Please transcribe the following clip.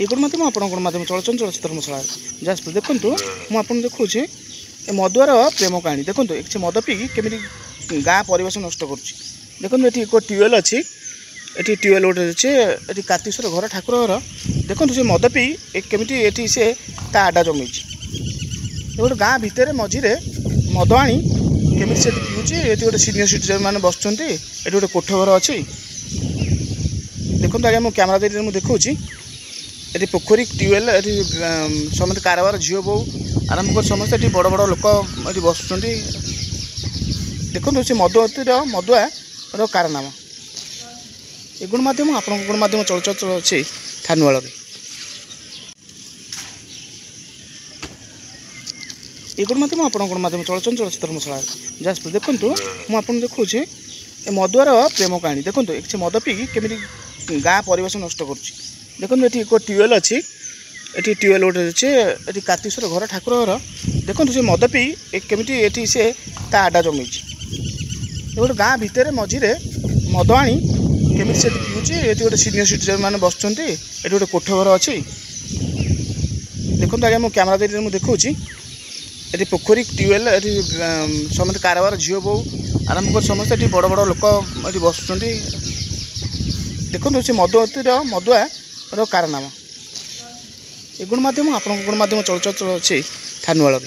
ये गणमाध्यम आपण गणमाध्यम चलचंचल धर्मशाला जाजपुर देखूँ मुझे देखा ए मदुआर प्रेम कहानी देखो से मद पी केमी गाँ परिवेश नष्ट कर देखो ये ट्यूबेल अच्छी ये ट्यूबेल गोटे अच्छे ये कार्तिकेश्वर घर ठाकुर घर देखो से मद पी केमी ये से आडा जमी गोटे गाँ भितर मझीरे मद आनी केमी से पीऊँचे ये गोटे सीनियर सिटीजन मैंने बसुँच ये गोटे कोठ घर अच्छी देखो आगे मो कैमेरा देरी मुझे देखा ये पोखरी ट्यूबेल ये समस्त कारबार झील बो आरंभ कर समस्त ये बड़ बड़ लोक ये बसुँच देखो से मदुआर कारनामा ये गणमाध्यम आप गणमाध्यम चलचल अच्छे थानुआल ये गणमाध्यम आप गणमाध्यम चलचंचल धर्मशाला जाजपुर देखूँ मुझे देखा ए मदुआर प्रेम कहानी देखो से मद पी केमी गाँ परिवेश नष्ट कर देखो ये ट्यूबेल अच्छी ये ट्यूबेल गोटे अच्छे ये कार्तिकेश्वर घर ठाकुर घर देखो से मद पी केमी ये से आडा जमी गोटे गाँ भितर मझीरे मद आनी केमी से पीऊँचे ये गोटे सीनियर सिटीजन मैंने बसुँच ये गोटे कोठ घर अच्छी देखो आगे मो कैमेरा देरी मुझे देखा ये पोखरी ट्यूबेल ये समस्त कारबार झील बो आरंभ कर समस्त ये बड़ बड़ लोक ये बसुँच देखो से मदुआर कारनामा ये गणमाध्यम आप गणमाध्यम चलचल अच्छे थानुआल।